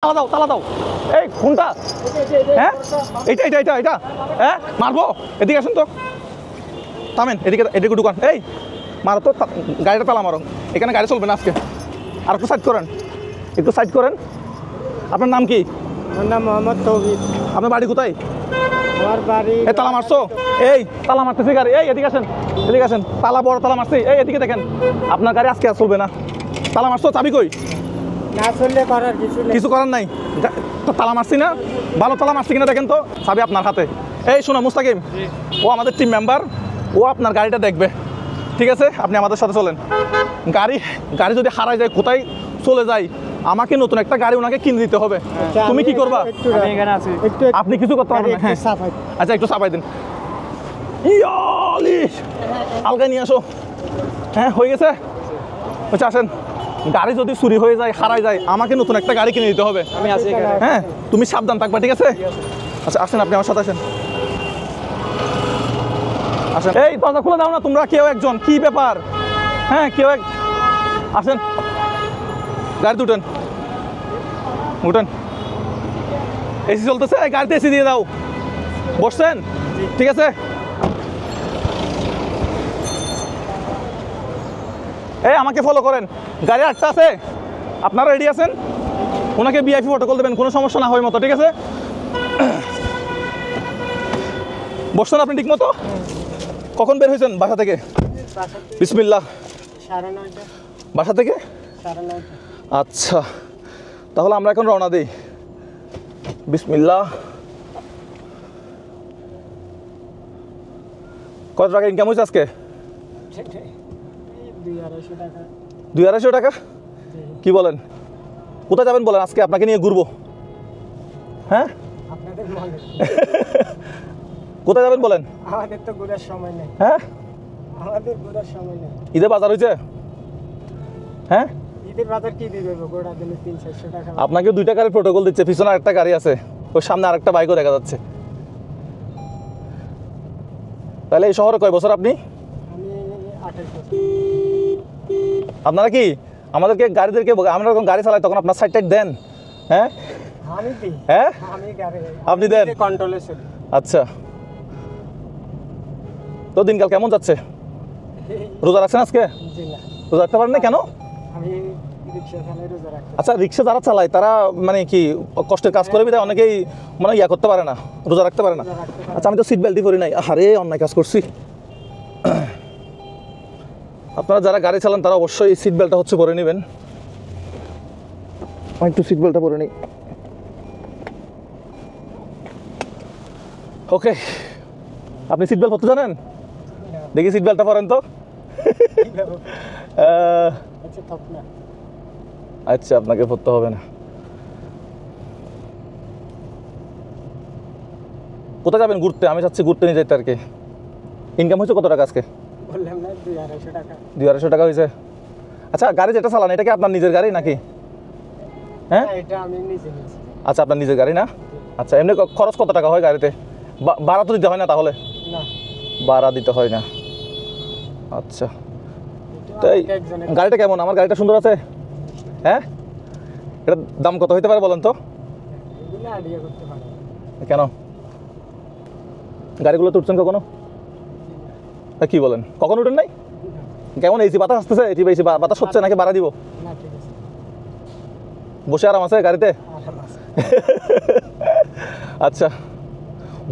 তালা দাও এই কোনটা হ্যাঁ এটা হ্যাঁ মারবো এদিকে আসুন তো থামেন এদিকে ঢুকান এই মারো তো গাড়িটা তালা মারো এখানে গাড়ি চলবে না আজকে আর একটু সাইড করেন আপনার নাম কি? আমার নাম মোহাম্মদ তৌহিদ। আপনার বাড়ি কোথায়? আমার বাড়ি এই তালা মারছো এই তালা মারতেছি গাড়ি এই এদিকে আসেন তালা বড় তালা মারছি এই এদিকে দেখেন আপনার গাড়ি আজকে আর চলবে না তালা মারছো চাবি কই? না চললে করার কিছু করার নাই তো তালা মারছি না ভালো তালা মারছি কিনা দেখেন তো চাবি আপনার হাতে এই শোনো মুস্তাকিম ও আমাদের টিম মেম্বার ও আপনার গাড়িটা দেখবে ঠিক আছে আপনি আমাদের সাথে চলেন গাড়ি যদি হারাই যায় কোথায় চলে যায় আমাকে নতুন একটা গাড়ি ওনাকে কিনে দিতে হবে তুমি কি করবা? আপনি কিছু করতে পারবেন না আচ্ছা একটু চাপাই দিন আলগায় নিয়ে আসো হ্যাঁ হয়ে গেছে আচ্ছা আসেন গাড়ি যদি চুরি হয়ে যায় হারাই যায় আমাকে নতুন একটা গাড়ি কিনে দিতে হবে হ্যাঁ তুমি সাবধান থাকবা ঠিক আছে আচ্ছা আসেন আপনি আমার সাথে আসেন এই দরজা খুলে দাও না তোমরা কেউ একজন কি ব্যাপার হ্যাঁ আসেন গাড়িতে উঠেন এসি চলতেছে গাড়িতে এসি দিয়ে দাও বসছেন ঠিক আছে এই আমাকে ফলো করেন গাড়ি আটটা আছে আপনারা রেডি আছেন ওনাকে ভিআইপি প্রটোকল দেবেন কোনো সমস্যা না হয় মতো ঠিক আছে বসছেন আপনি ঠিক মতো কখন বের হয়েছেন বাসা থেকে? বিসমিল্লাহ বাসা থেকে আচ্ছা তাহলে আমরা এখন রওনা দিই বিসমিল্লাহ কত টাকা ইনকাম হয়েছে আজকে? 200-250 টাকা কি বলেন কোথায় যাবেন বলেন আজকে আপনাকে নিয়ে ঘুরবো হ্যাঁ কোথায় যাবেন বলেন? আমাদের তো ঘোরার সময় নেই হ্যাঁ আমাদের ঘোরার সময় নেই ঈদের বাজার হয়েছে হ্যাঁ ঈদের বাজার কি দিবে গোটা দিনে 300-400 টাকা আপনাকে 2 টাকার প্রটোকল দিচ্ছে পিছনে আরেকটা গাড়ি আছে ওর সামনে আরেকটা বাইকও দেখা যাচ্ছে তাহলে এই শহরে কয় বছর আপনি? আমি 28 বছর আপনারা কি আমাদেরকে গাড়িদেরকে আমরা যখন গাড়ি চালাই তখন আপনার সাইড দেন হ্যাঁ আমি দিই হ্যাঁ আমি গাড়ি আপনি দেন কন্ট্রোলে চলি আচ্ছা তো দিনকাল কেমন যাচ্ছে? রোজা রাখছেন আজকে? জি না রোজা রাখতে পারেন না কেন? আমি রিকশা চালাই রোজা রাখতে আচ্ছা রিক্সা যারা চালায় তারা মানে কি কষ্টের কাজ করে বিধায় অনেকেই মানে ইয়া করতে পারে না রোজা রাখতে পারে না আচ্ছা আমি তো সিট বেল্টই পরি নাই আরে অন্যায় কাজ করছি আপনারা যারা গাড়ি চালান তারা অবশ্যই সিট বেল্টটা হচ্ছে পরে নেবেন আমি একটু সিট বেল্টটা পরে নিই ওকে আপনি সিট বেল্ট পরতে জানেন? দেখি সিট বেল্টটা পরেন তো আচ্ছা থাক না আচ্ছা আপনাকে পড়তে হবে না কোথায় যাবেন ঘুরতে? আমি চাচ্ছি ঘুরতে নিয়ে যেতে আর কি ইনকাম হয়েছে কত টাকা আজকে? বললাম না 200-250 টাকা 200 টাকা হয়েছে আচ্ছা গাড়ি যেটা চালান এটা কি আপনার নিজের গাড়ি নাকি? হ্যাঁ এটা আমি নিজে নিয়েছি আচ্ছা আপনার নিজের গাড়ি না আচ্ছা এমনি খরচ কত টাকা হয় গাড়িতে? ভাড়া তো দিতে হয় না তাহলে? না ভাড়া দিতে হয় না আচ্ছা তাই গাড়িটা কেমন? আমার গাড়িটা সুন্দর আছে হ্যাঁ এটার দাম কত হইতে পারে বলেন তো? এগুলো আইডিয়া করতে পারি কেন গাড়িগুলো তুলছেন কখনো? কি বলেন কখন উঠেন নাই? কেমন এসি বাতাস আসতেছে এটি বেশি বাতাস হচ্ছে নাকি ভাড়া দিব? না ঠিক আছে বসে আরাম আছে গাড়িতে আরাম আছে আচ্ছা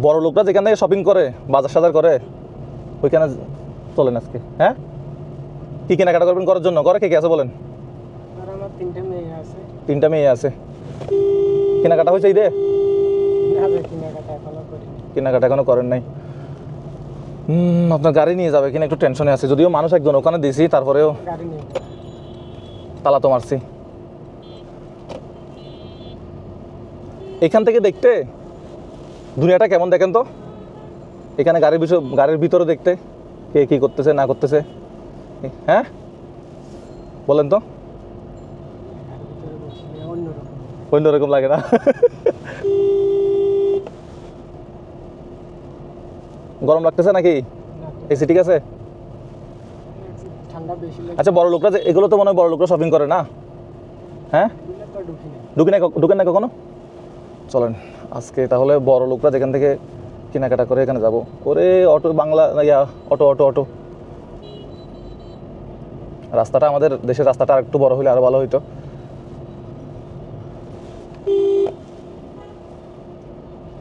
বড় লোকরা যেখান থেকে শপিং করে বাজার সাজার করে ওইখানে চলেন আজকে হ্যাঁ কি কেনাকাটা করবেন করার জন্য ঘরে কে কে আছে বলেন? আর আমার 3টা মেয়ে আছে 3টা মেয়ে আছে কেনাকাটা হয়েছে ঈদে? না কেনাকাটা এখনো করিনি কেনাকাটা এখনো করেন নাই আপনার গাড়ি নিয়ে যাবে কিনা একটু টেনশনে আছে যদিও মানুষ একজন ওখানে দিয়েছি তারপরেও গাড়ি নেই তালা তো মারছি এখান থেকে দেখতে দুনিয়াটা কেমন দেখেন তো এখানে গাড়ির ভিতরে দেখতে কে কি করতেছে না করতেছে হ্যাঁ বলেন তো অন্যরকম লাগে না গরম লাগতেছে নাকি? এসি ঠিক আছে? ঠান্ডা বেশি লাগে আচ্ছা বড় লোকরা এগুলো তো মনে হয় বড় লোকরা শপিং করে না হ্যাঁ এগুলো তো ঢুকি না ঢুকেন না কখনো। চলেন আজকে তাহলে বড় লোকরা যেখান থেকে কেনাকাটা করে এখানে যাব। ওরে অটো বাংলা ইয়া অটো অটো অটো। রাস্তাটা আমাদের দেশের রাস্তাটা আর একটু বড় হলে আরো ভালো হইতো।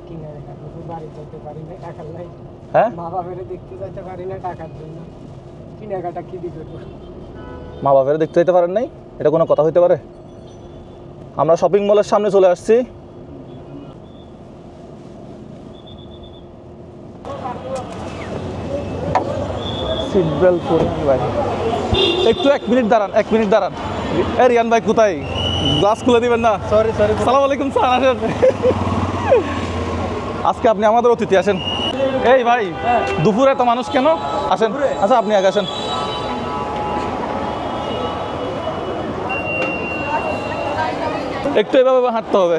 কিনে রেখা বাড়ি যেতে পারি না টাকার লাই। হ্যাঁ মা বাবারে দেখতে যেতে পারি না টাকার জন্য, কেনাকাটা কি দিয়ে করবো? মা বাবারে দেখতে যেতে পারেন নাই, এটা কোনো কথা হইতে পারে? আমরা শপিং মলের সামনে চলে আসছি। সিট বেল্ট পরে ভাই একটু 1 মিনিট দাঁড়ান, 1 মিনিট দাঁড়ান। এ রিয়ান ভাই কোথায়? গ্লাস খুলে দিবেন না? Sorry sorry. সালাম আলাইকুম স্যার, আসেন। আজকে আপনি আমাদের অতিথি, আসেন। এই ভাই দুপুরে এত মানুষ কেন? আসেন। আচ্ছা আপনি আগে আসেন। একটু এভাবে হাঁটতে হবে।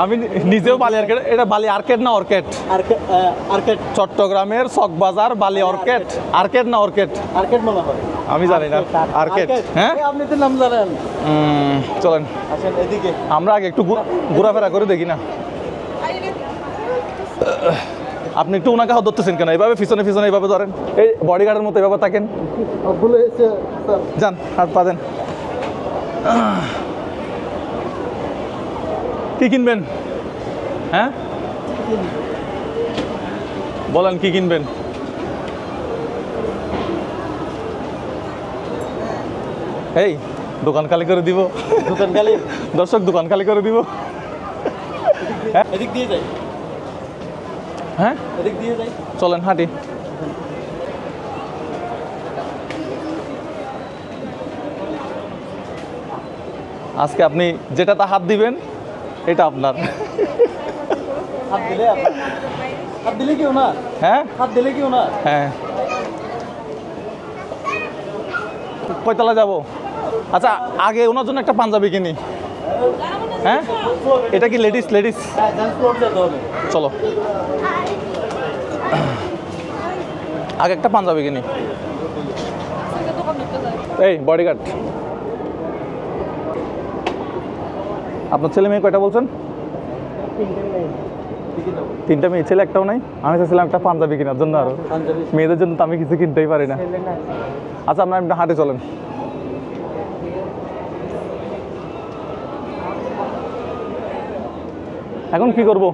আমি নিজেও বালি আর্কেট, এটা বালি আর্কেট না অর্কেট? আর্কেড চট্টগ্রামের চকবাজার বালি অর্কেট, আর্কেট না অর্কেট আর্কেড মনে হয়। আমি জানি না। আর্কেট, হ্যাঁ আপনি তো নাম জানেন। চলেন আসেন এদিকে। আমরা আগে একটু ঘোরাফেরা করে দেখি না। আপনি একটু ওনাকে হাত ধরতেছেন কেন? এইভাবে পিছনে পিছনে এইভাবে ধরেন, এই বডিগার্ডের মতো এভাবে থাকেন। ভুল হয়েছে স্যার। যান হাত পা দেন। কি কিনবেন? হ্যাঁ বলেন কি কিনবেন? এই দোকান খালি করে দিব। দোকান খালি? দর্শক দোকান খালি করে দিব। এদিক দিয়ে যাই। হ্যাঁ এদিক দিয়ে যাই। চলেন হাঁটি। আজকে আপনি যেটাতে হাত দিবেন এটা আপনার। হাত দিলে আপনার? হাত দিলে কেউ না? হ্যাঁ হাত দিলে কেউ না? হ্যাঁ। কয়তলা যাব? আচ্ছা আগে ওনার জন্য একটা পাঞ্জাবি কিনি। হ্যাঁ এটা কি লেডিস? লেডিস হ্যাঁ, ডান্স ফ্লোর যেতে হবে। চলো আগে একটা পাঞ্জাবি কিনি। এই বডিগার্ড, আপনার ছেলে মেয়ে কয়টা বলছেন? তিনটে মেয়ে। 3টা মেয়ে, ছেলে একটাও নাই? আমি চাইছিলাম একটা পাঞ্জাবি কেনার জন্য, আরো পাঞ্জাবি মেয়েদের জন্য তো আমি কিছু কিনতেই পারি না। ছেলে না। আচ্ছা আপনার হাঁটে চলেন। এখন কি করব?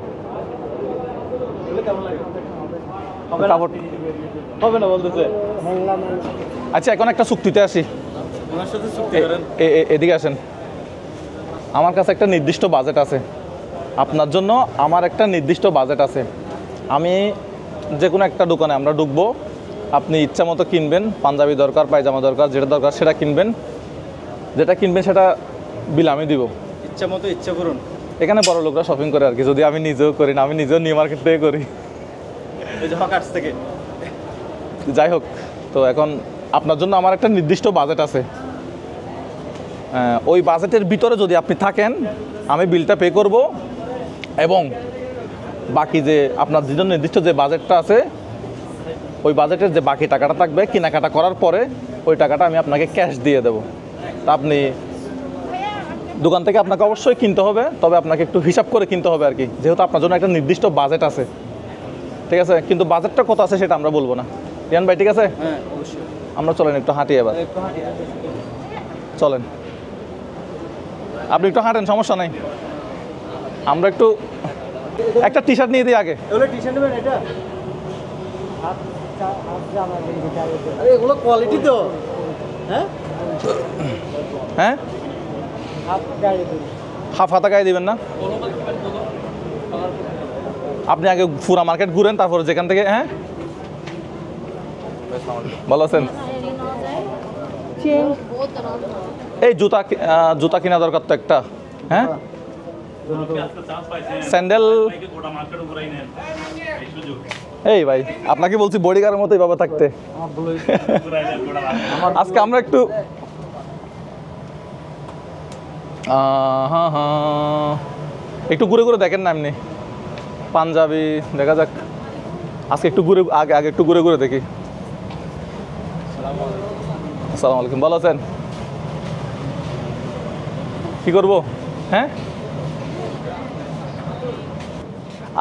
কেমন লাগে? কাপড় হবে না বলতেছে। বাংলা মানুষ। আচ্ছা এখন একটা চুক্তিতে আসি। ওনার সাথে চুক্তি করেন। এদিকে আসেন। আমার কাছে একটা নির্দিষ্ট বাজেট আছে, আপনার জন্য আমার একটা নির্দিষ্ট বাজেট আছে। আমি যে কোনো একটা দোকানে আমরা ঢুকবো, আপনি ইচ্ছা মতো কিনবেন। পাঞ্জাবি দরকার, পায়জামা দরকার, যেটা দরকার সেটা কিনবেন। যেটা কিনবেন সেটা বিল আমি দিব। ইচ্ছা মতো ইচ্ছা করুন। এখানে বড় লোকরা শপিং করে আর কি, যদি আমি নিজেও করি না, আমি নিজেও নিউ মার্কেট থেকে করি। এই যে হকার্স থেকে। যাই হোক, তো এখন আপনার জন্য আমার একটা নির্দিষ্ট বাজেট আছে। ওই বাজেটের ভিতরে যদি আপনি থাকেন আমি বিলটা পে করব, এবং বাকি যে আপনার জন্য নির্দিষ্ট যে বাজেটটা আছে ওই বাজেটের যে বাকি টাকাটা থাকবে কেনাকাটা করার পরে ওই টাকাটা আমি আপনাকে ক্যাশ দিয়ে দেব। তা আপনি দোকান থেকে আপনাকে অবশ্যই কিনতে হবে, তবে আপনাকে একটু হিসাব করে কিনতে হবে আর কি, যেহেতু আপনার জন্য একটা নির্দিষ্ট বাজেট আছে। ঠিক আছে, কিন্তু বাজেটটা কত আছে সেটা আমরা বলবো না। রিয়ান ভাই ঠিক আছে? হ্যাঁ অবশ্যই। আমরা চলেন একটু হাঁটি এবার। একটু হাঁটি। চলেন আপনি একটু হাঁটেন, সমস্যা নাই। আমরা একটু একটা টি শার্ট নিয়ে দিই আগে। এগুলো টি শার্ট নেবেন এটা? হাত জামা দিয়ে গাড়ি দিয়ে। আরে এগুলো কোয়ালিটি তো। হ্যাঁ হ্যাঁ হাত গাড়ি দিয়ে। হাফ হাতা গায়ে দিবেন না? আপনি আগে পুরা মার্কেট ঘুরেন, তারপর যেখান থেকে। হ্যাঁ ভালো আছেন? এই জুতা কিনা দরকার তো একটা। হ্যাঁ স্যান্ডেল। এই ভাই আপনাকে বলছি বডিগার্ডের মতো এইভাবে থাকতে। আজকে আমরা একটু হ্যাঁ হ্যাঁ একটু ঘুরে ঘুরে দেখেন না, এমনি পাঞ্জাবি দেখা যাক। আজকে একটু ঘুরে আগে একটু ঘুরে ঘুরে দেখি। আসসালামু আলাইকুম, ভালো আছেন? কি করব? হ্যাঁ,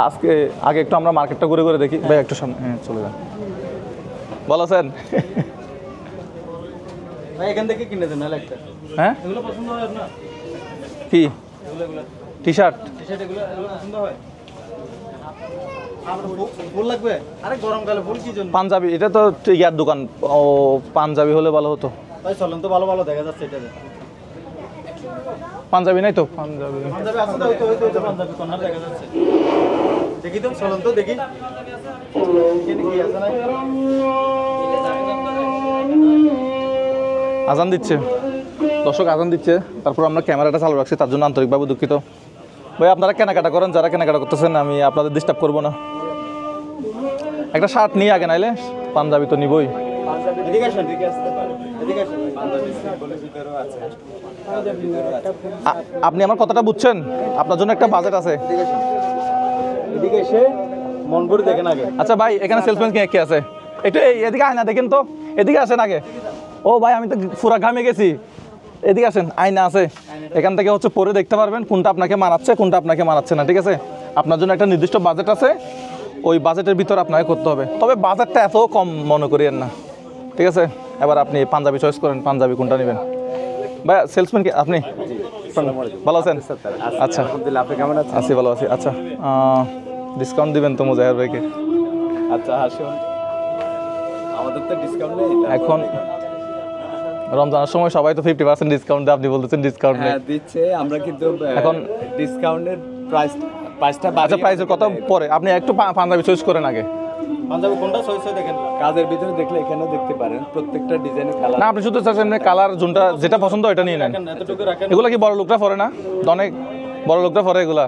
আজকে আগে একটু আমরা মার্কেটটা ঘুরে ঘুরে দেখি। ভাই একটু সামনে, হ্যাঁ চলে যান। ভালো আছেন? ভাই এখান থেকে কিনে দেন নাহলে একটা। হ্যাঁ, এগুলো পছন্দ হয় আপনার? কি এগুলো টি শার্ট? টি-শার্ট এগুলো পছন্দ হয়? আপনার ফুল লাগবে? আরে গরমকালে ফুল কি জন্য? পাঞ্জাবি, এটা তো ইয়ার দোকান। ও পাঞ্জাবি হলে ভালো হতো। ভাই চলেন তো, ভালো ভালো দেখা যাচ্ছে এটাতে। পাঞ্জাবি নাই তো? পাঞ্জাবি পাঞ্জাবি আছে তো, ওই তো পাঞ্জাবি কর্নার দেখা যাচ্ছে। দেখি তো, চলেন তো দেখি। এখানে কি আছে না? আজান দিচ্ছে, দর্শক আজান দিচ্ছে, তারপর আমরা ক্যামেরাটা চালু রাখছি, তার জন্য আন্তরিকভাবে দুঃখিত। ভাই আপনারা কেনাকাটা করেন, যারা কেনাকাটা করতেছেন আমি আপনাদের ডিস্টার্ব করবো না। একটা শার্ট নিয়ে আগে, নাইলে পাঞ্জাবি তো নিবই। এদিকে আসেন, এদিকে আসেন। পাঞ্জাবি সিম্বলের ভিতরেও আছে। আপনি আমার কথাটা বুঝছেন? আপনার জন্য একটা বাজেট আছে। এদিকে আসেন। এদিকে এসে মন ভরে দেখেন আগে। আচ্ছা ভাই, এখানে সেলসম্যান কে আছে? একটু এদিকে আয়না দেখেন তো, এদিকে আসেন আগে। ও ভাই, আমি তো পুরা ঘামে গেছি। এদিকে আসেন, আয়না আছে, এখান থেকে হচ্ছে পরে দেখতে পারবেন কোনটা আপনাকে মানাচ্ছে, কোনটা আপনাকে মানাচ্ছে না। ঠিক আছে, আপনার জন্য একটা নির্দিষ্ট বাজেট আছে, ওই বাজেটের ভিতর আপনাকে করতে হবে। তবে বাজেটটা এত কম মনে করিয়েন না, ঠিক আছে? এবার আপনি পাঞ্জাবি চয়েস করেন, পাঞ্জাবি কোনটা নেবেন। ভাই সেলসম্যান কি আপনি? ভালো আছেন? আচ্ছা, আলহামদুলিল্লাহ, আপনি কেমন আছেন? আছি, ভালো আছি। আচ্ছা, ডিসকাউন্ট দিবেন তো মুজাহির ভাইকে? আচ্ছা আসুন, আমাদের তো ডিসকাউন্ট নেই। এখন রমজানের সময় সবাই তো 50% ডিসকাউন্ট দেয়, আপনি বলতেছেন ডিসকাউন্ট নেই। হ্যাঁ দিচ্ছে, আমরা কিন্তু এখন ডিসকাউন্টের প্রাইসটা আচ্ছা, প্রাইসের কথা পরে, আপনি একটু পাঞ্জাবি চয়েস করেন আগে। পাঞ্জাবি কোনটা চয়েস হয় দেখেন, কাজের ভিতরে দেখলে এখানেও দেখতে পারেন প্রত্যেকটা ডিজাইনের কালার। না, আপনি শুধু চাচ্ছেন কালার জোনটা যেটা পছন্দ এটা নিয়ে নেন। এতটুকু রাখেন। এগুলা কি বড় লোকরা পরে না? অনেক বড় লোকরা পরে এগুলা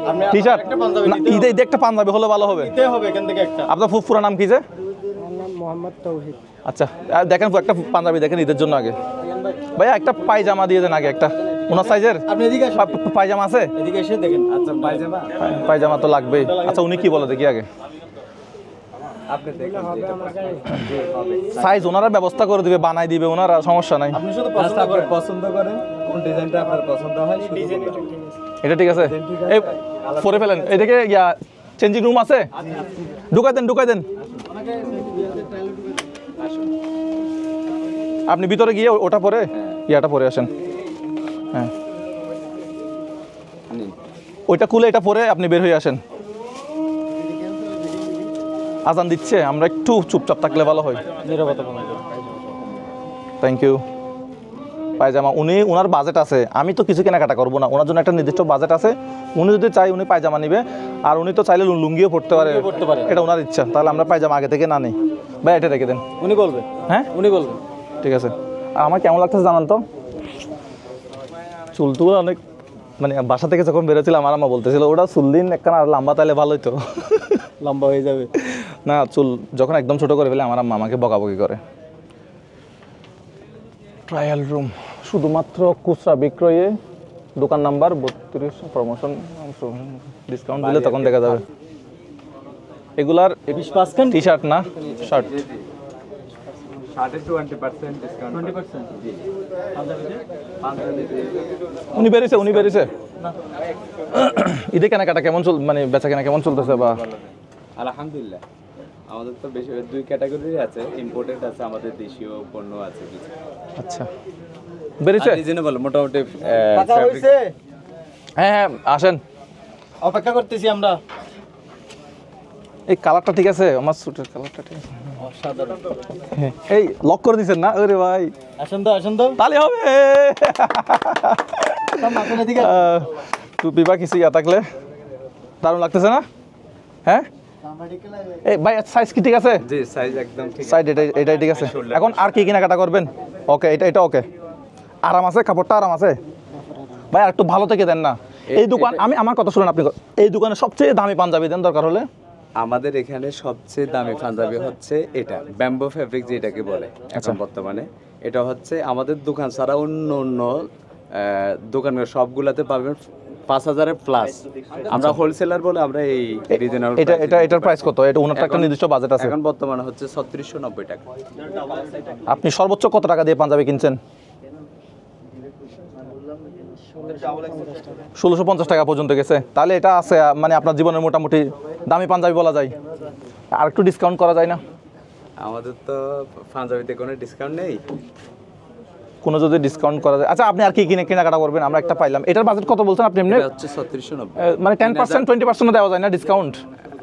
আপনি টি শার্ট। একটা পাঞ্জাবি ঈদে ঈদে একটা পাঞ্জাবি হলে ভালো হবে। নিতে হবে এখান থেকে একটা। আপনার পুরো নাম কি যে? আমার নাম মোহাম্মদ তৌহিদ। আচ্ছা, দেখেন একটা পাঞ্জাবি দেখেন ঈদের জন্য আগে। ভাইয়া একটা পায়জামা দিয়ে দেন আগে, একটা ওনার সাইজের আপনি এদিকে আসেন, পায়জামা আছে? এদিকে এসে দেখেন। আচ্ছা পায়জামা পায়জামা তো লাগবেই। আচ্ছা, উনি কি বলে দেখি আগে। আপনি দেখেন হবে আমার গায়ে। সাইজ ওনারা ব্যবস্থা করে দিবে, বানাই দিবে ওনারা, সমস্যা নাই। আপনি শুধু পছন্দ করেন কোন ডিজাইনটা আপনার পছন্দ হয় শুধু বলবেন। এটা ঠিক আছে, এই পরে ফেলেন। এদিকে ইয়া চেঞ্জিং রুম আছে, ঢুকাই দেন, ঢুকাই দেন। আপনি ভিতরে গিয়ে ওটা পরে ইয়াটা পরে আসেন। হ্যাঁ, ওইটা খুলে এটা পরে আপনি বের হয়ে আসেন। আজান দিচ্ছে, আমরা একটু চুপচাপ থাকলে ভালো হয়। নীরবতা। Thank you. পায়জামা ওনার বাজেট আছে, আমি তো কিছু কেনাকাটা করবো না, ওনার জন্য একটা নির্দিষ্ট বাজেট আছে। উনি যদি চাই উনি পায়জামা নিবে, আর উনি তো চাইলে লুঙ্গিও পড়তে পারে, এটা ওনার ইচ্ছা। তাহলে আমরা পায়জামা আগে থেকে না নিই। ভাই এটা রেখে দেন। উনি বলবেন, হ্যাঁ উনি বলবেন। ঠিক আছে। আর আমার কেমন লাগতেছে জানান তো? চুল টুল অনেক, মানে বাসা থেকে যখন বেরোছিলাম আমার আম্মা বলতেছিল ওটা চুল দিন একখানা আর লম্বা তাইলে ভালোই তো। লম্বা হয়ে যাবে না, চুল যখন একদম ছোট করে ফেলে আমার আম্মা আমাকে বকাবকি করে। ট্রায়াল রুম শুধুমাত্র খুচরা বিক্রয়ে, দোকান নাম্বার 32, প্রমোশন ডিসকাউন্ট দিলে তখন দেখা যাবে। এগুলার 20% টি শার্ট না, শার্ট। শার্টে 20% ডিসকাউন্ট। 20% জি। উনি বেরিয়েছে। ঈদে কেনাকাটা কেমন মানে বেচা কেনা কেমন চলতেছে? বা আলহামদুলিল্লাহ, আমাদের তো বেশি দুই ক্যাটাগরির আছে, ইম্পোর্টেড আছে, আমাদের দেশীয় পণ্য আছে কিছু। আচ্ছা, বেরিয়েছে? রিজনেবল মোটামুটি। টাকা হইছে, হ্যাঁ হ্যাঁ, আসেন, অপেক্ষা করতেছি আমরা। এই কালারটা ঠিক আছে, আমার স্যুটের কালারটা ঠিক আছে। অসাধারণ। হ্যাঁ, এই লক করে দিছেন না? আরে ভাই, আসেন তো তাহলে হবে। আসেন এদিকে। টুপি বা কিছু ইয়া থাকলে দারুণ লাগতেছে না? হ্যাঁ, এই ভাই সাইজ কি ঠিক আছে? জি, সাইজ একদম ঠিক আছে। সাইজ এটাই ঠিক আছে। এখন আর কি কেনাকাটা করবেন? ওকে, এটা ওকে। আরাম আছে, কাপড়টা আরাম আছে ভাই, আর একটু ভালো থেকে দেন না। এই দোকান, আমি আমার কথা শুনুন আপনি, এই দোকানে সবচেয়ে দামি পাঞ্জাবি দেন দরকার হলে। আমাদের এখানে সবচেয়ে দামি পাঞ্জাবি হচ্ছে এটা, ব্যাম্বো ফ্যাব্রিক যেটাকে বলে এখন বর্তমানে। এটা হচ্ছে আমাদের দোকান ছাড়া অন্য দোকানের সবগুলাতে পাবেন 5,000 প্লাস। আমরা হোলসেলার বলে আমরা এই রিজনাল এটার প্রাইস কত? এটা ওনার তো একটা নির্দিষ্ট বাজেট আছে। এখন বর্তমানে হচ্ছে 3690 টাকা। আপনি সর্বোচ্চ কত টাকা দিয়ে পাঞ্জাবি কিনছেন? 1650 টাকা পর্যন্ত গেছে। তাহলে এটা আছে মানে আপনার জীবনের মোটামুটি দামি পাঞ্জাবি বলা যায়। আর একটু ডিসকাউন্ট করা যায় না? আমাদের তো পাঞ্জাবিতে কোনো ডিসকাউন্ট নেই। কোনো যদি ডিসকাউন্ট করা যায়। আচ্ছা আপনি আর কি কিনে কেনাকাটা করবেন? আমরা একটা পাইলাম। এটার বাজেট কত বলছেন আপনি এমনি? এটা হচ্ছে 3690। মানে 10% 20% দেওয়া যায় না ডিসকাউন্ট?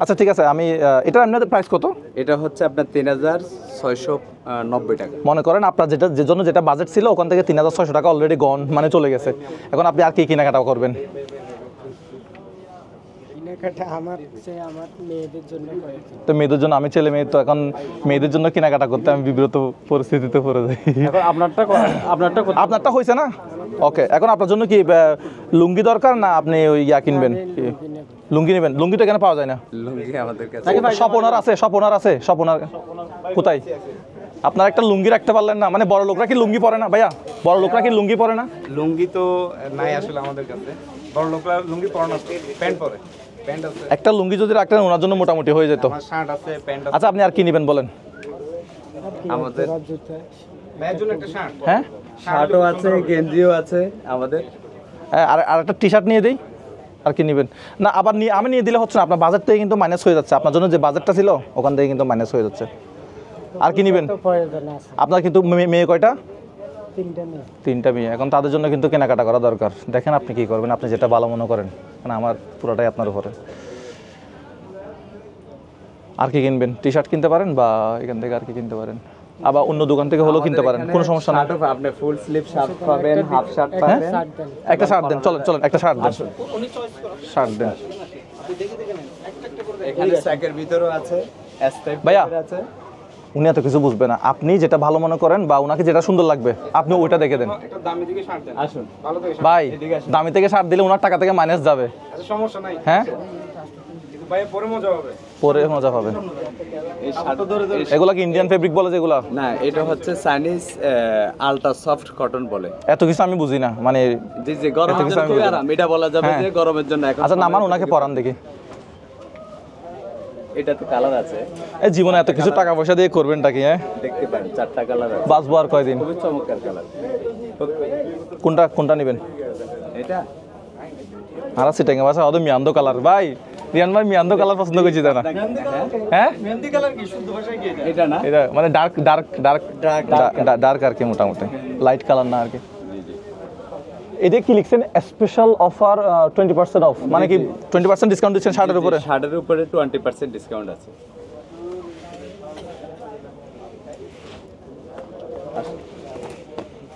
আচ্ছা ঠিক আছে, আমি এটার এমনি প্রাইস কত? এটা হচ্ছে আপনার 3690 টাকা। মনে করেন আপনার যে জন্য যেটা বাজেট ছিল ওখান থেকে 3600 টাকা অলরেডি গন, মানে চলে গেছে। এখন আপনি আর কি কেনাকাটা করবেন? কেনাকাটা আমার মেয়েদের জন্য করেছি। তো মেয়েদের জন্য, আমি ছেলে মেয়ে তো এখন মেয়েদের জন্য কেনাকাটা করতে আমি বিব্রত পরিস্থিতিতে পড়ে যাই। এখন আপনারটা হয়েছে না? ওকে, এখন আপনার জন্য কি লুঙ্গি দরকার না আপনি ওই ইয়া কিনবেন? লুঙ্গি নেবেন? লুঙ্গি তো এখানে পাওয়া যায় না। লুঙ্গি আমাদের কাছে স্বপনার আছে? স্বপনার কোথায়? আপনার একটা লুঙ্গি রাখতে পারলেন না? মানে বড় লোকরা কি লুঙ্গি পরে না ভাইয়া? বড় লোকরা কি লুঙ্গি পরে না? লুঙ্গি তো নাই আসলে আমাদের কাছে। বড় লোকরা লুঙ্গি পরে না, প্যান্ট পরে। প্যান্ট আছে, একটা লুঙ্গি যদি রাখতেন ওনার জন্য মোটামুটি হয়ে যেত। আমার শার্ট আছে, প্যান্ট আছে। আচ্ছা আপনি আর কি নেবেন বলেন? আমাদের জুতা মেয়ের জন্য একটা শার্ট। হ্যাঁ, শার্টও আছে, গেঞ্জিও আছে আমাদের। আর একটা টি শার্ট নিয়ে দিই। আর কি নেবেন? না আবার আমি নিয়ে দিলে হচ্ছে না, আপনার বাজেট থেকে কিন্তু মাইনাস হয়ে যাচ্ছে। আপনার জন্য যে বাজেটটা ছিল ওখান থেকে কিন্তু মাইনাস হয়ে যাচ্ছে। আর কি নেবেন? তো প্রয়োজন আছে। আপনার কিন্তু মেয়ে কয়টা? 3টা মেয়ে। 3টা মেয়ে। এখন তাদের জন্য কিন্তু কেনাকাটা করা দরকার। দেখেন আপনি কি করবেন, আপনি যেটা ভালো মনে করেন, কারণ আমার পুরোটাই আপনার উপরে। আর কি কিনবেন? টি শার্ট কিনতে পারেন বা এখান থেকে আর কি কিনতে পারেন, আবার অন্য দোকান থেকে হলেও কিনতে পারেন, কোনো সমস্যা না। শার্টও আপনি ফুল স্লিভ শার্ট পাবেন, হাফ শার্ট পাবেন। শার্ট দেন। একটা শার্ট দেন, চলেন একটা শার্ট দেন। শার্ট দেন এখানে স্যাকের ভিতরও আছে, এস টাইপ ভাইয়া। আছে। উনি এত কিছু বুঝবে না। আপনি যেটা ভালো মনে করেন বা ওনাকে যেটা সুন্দর লাগবে আপনি ওইটা দেখে দেন। একটা দামি দিকে শার্ট দেন। আসুন, ভালো থেকে শার্ট। ভাই দামি থেকে শার্ট দিলে ওনার টাকা থেকে মাইনাস যাবে। আচ্ছা সমস্যা নাই। হ্যাঁ, কিন্তু ভাই পরে মজা হবে। পরে মজা পাবে। এই শার্ট ধরে এগুলা কি ইন্ডিয়ান ফেব্রিক বলে যেগুলা? না, এটা হচ্ছে চাইনিজ আলট্রা সফট কটন বলে। এত কিছু আমি বুঝি না মানে। জি জি, গরমের জন্য খুবই আরাম। এটা বলা যাবে হ্যাঁ। যে গরমের জন্য এখন। আচ্ছা নামান ওনাকে পরান দেখি। এটাতে কালার আছে, এই জীবনে এত কিছু টাকা পয়সা দিয়ে করবেনটা কি? হ্যাঁ, দেখতে পারেন 4টা কালার আছে। বাঁচবো আর কয়দিন? খুবই চমৎকার কালার। কোনটা নেবেন? এটা আর সিটেঙ্গে বাসা ওদের মিয়ান্দো কালার। ভাই রিয়ান ভাই মিয়ান্দো কালার পছন্দ করছি না। হ্যাঁ, মেহেন্দি কালার কি শুদ্ধ ভাষায় কি এটা? এটা না, এটা মানে ডার্ক আর কি, মোটামুটি লাইট কালার না আর কি। এটা কি লিখছেন? স্পেশাল অফার 20% অফ, মানে কি 20% ডিসকাউন্ট দিচ্ছেন শার্টের উপরে? শার্টের উপরে 20% ডিসকাউন্ট আছে।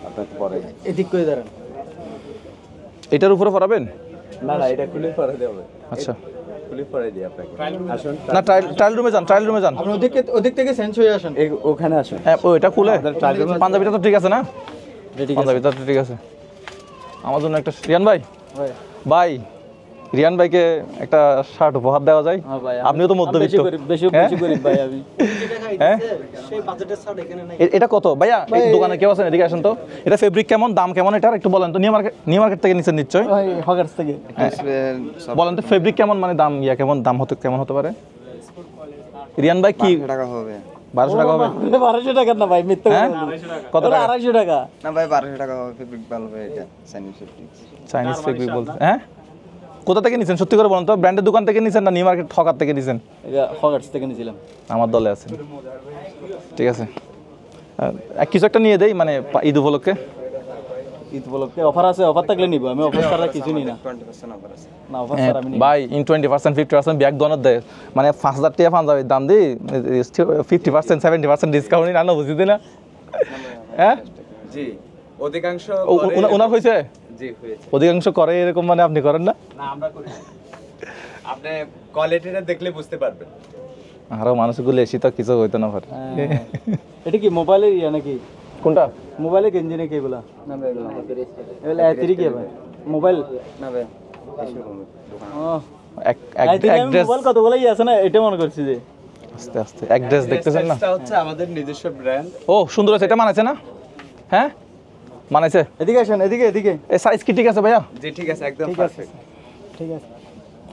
আপনাকে পরে এদিক করে দাঁড়ান। এটার উপরে পরাবেন? না না, এটা খুলে পরে দেবে। আচ্ছা খুলে পরে দিই আপনাকে। আসুন, না, ট্রায়াল রুমে যান। আপনি ওদিক থেকে চেঞ্জ হয়ে আসেন। ওখানে আসুন। হ্যাঁ, ওইটা খুলে আমাদের trial room আছে। পাঞ্জাবিটা তো ঠিক আছে না? পাঞ্জাবিটা তো ঠিক আছে। আমার জন্য একটা রিয়ান ভাই রিয়ান ভাইকে একটা শার্ট উপহার দেওয়া যায়? আপনিও তো মধ্যবিত্ত। বেশি গরিব ভাই আমি। হ্যাঁ, সেই বাজেটের শার্ট এখানে নাই। এটা কত ভাইয়া? এই দোকানে কেউ আছেন? এদিকে আসেন তো। এটা ফেব্রিক কেমন, দাম কেমন এটার একটু বলেন তো। নিউ মার্কেট থেকে নিচ্ছেন নিশ্চয়ই? ভাই হগার্স থেকে। বলেন তো ফেব্রিক কেমন, মানে দাম কেমন হতে পারে? রিয়ান ভাই কি টাকা হবে 1200 টাকা হবে? 1200 টাকা না ভাই, মিথ্যা হ্যাঁ, কত টাকা? 250 টাকা। না ভাই 1200 টাকা হবে, ফেব্রিক ভালো হবে এটা, চাইনিজ ফেব্রিক। চাইনিজ ফেব্রিক বলতে? হ্যাঁ, কোথা থেকে নিছেন সত্যি করে বলেন তো? ব্র্যান্ডের দোকান থেকে নিছেন না নিউ মার্কেট ঠকার থেকে নিছেন? এটা হগার্স থেকে নিয়েছিলাম। আমার দলে আছেন, ঠিক আছে। কিছু একটা নিয়ে দেই মানে ঈদ উপলক্ষে। ঈদ উপলক্ষে অফার আছে, অফার থাকলে নিব আমি, অফার ছাড়া কিছু নিই না। 20% অফার আছে। না, অফার ছাড়া আমি নিই না। ভাই ইন 20% 50% ব্যাগ দনত দেয়, মানে 5000 টাকা পাঞ্জাবির দাম দিই 50% 70% ডিসকাউন্ট না না বুঝিতে না? হ্যাঁ জি, অধিকাংশ ওনার হয়েছে? জি হয়েছে। অধিকাংশ করে এরকম, মানে আপনি করেন না? না, আমরা করি। আপনি কোয়ালিটিটা দেখলে বুঝতে পারবেন। আরো মানুষগুলো এসে তো কিছু হইতো না পারে। এটা কি মোবাইলের ইয়া নাকি? কোনটা? মোবাইলে গেঞ্জি নাকি এগুলা? না ভাই এগুলো আমাদের এগুলা এতিরি কি ভাই? মোবাইল? না ভাই এসে হবে দোকান। ও এক ড্রেস মোবাইল কতগুলো ই আছে না, এটা মনে করছি যে। আস্তে এক ড্রেস দেখতেছেন না? এটা হচ্ছে আমাদের নিজস্ব ব্র্যান্ড। ও সুন্দর আছে, এটা মানাইছে না? হ্যাঁ মানাইছে। এদিকে আসেন, এদিকে। এই সাইজ কি ঠিক আছে ভাইয়া? জি ঠিক আছে, একদম পারফেক্ট। ঠিক আছে।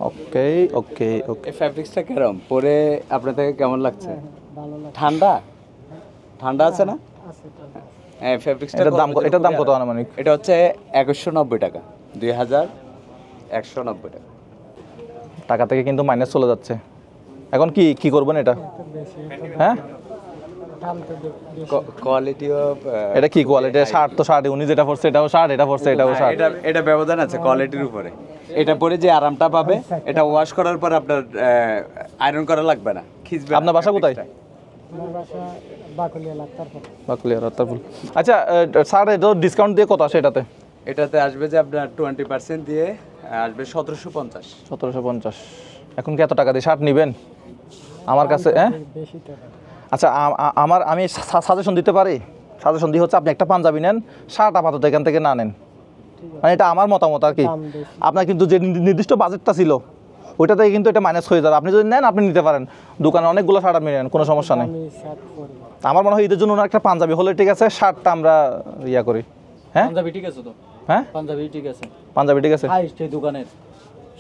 ওকে ওকে ওকে। এই ফ্যাব্রিক্সটা কেরম পরে আপনার থেকে কেমন লাগছে? ভালো লাগে। ঠান্ডা ঠান্ডা আছে না? আছে তো। হ্যাঁ ফ্যাব্রিক্সটা এটার দাম কত আনুমানিক? এটা হচ্ছে 2190 টাকা, 2190 টাকা। টাকা থেকে কিন্তু মাইনাস চলে যাচ্ছে। এখন কি করবেন এটা? তো বেশি হ্যাঁ, দাম তো বেশি। কোয়ালিটি অফ এটা কি কোয়ালিটি? শার্ট তো শার্ট, উনি যেটা পরছে এটাও শার্ট, এটা পরছে এটাও শার্ট। এটা ব্যবধান আছে কোয়ালিটির উপরে। এটা পরে যে আরামটা পাবে, এটা ওয়াশ করার পর আপনার আয়রন করা লাগবে না, খিঁচবে না। আপনার বাসা কোথায়? আমার বাসা বাকুলিয়া লাক্তারপুর। বাকুলিয়া রাত্তারপুল। আচ্ছা শার্ট এটা ডিসকাউন্ট দিয়ে কত আসে এটাতে? এটাতে আসবে যে আপনার 20% দিয়ে আসবে 1750। 1750। এখন কি এত টাকা দিয়ে শার্ট নেবেন আমার কাছে? হ্যাঁ বেশি টাকা। আচ্ছা আমি সাজেশন দিতে পারি। সাজেশন দিয়ে হচ্ছে আপনি একটা পাঞ্জাবি নেন, শার্ট আপাতত এখান থেকে না নেন। মানে এটা আমার মতামত আর কি। দাম বেশি। আপনার কিন্তু যে নির্দিষ্ট বাজেটটা ছিল ওইটা থেকে কিন্তু এটা মাইনাস হয়ে যাবে। আপনি যদি নেন আপনি নিতে পারেন, দোকানে অনেকগুলো শার্ট আপনি নেন, কোনো সমস্যা নেই। আমি শার্ট পরি। আমার মনে হয় ঈদের জন্য ওনার একটা পাঞ্জাবি হলে ঠিক আছে, শার্টটা আমরা ইয়া করি। হ্যাঁ পাঞ্জাবি ঠিক আছে তো? হ্যাঁ পাঞ্জাবি ঠিক আছে, পাঞ্জাবি ঠিক আছে, হাইস্ট এই দোকানের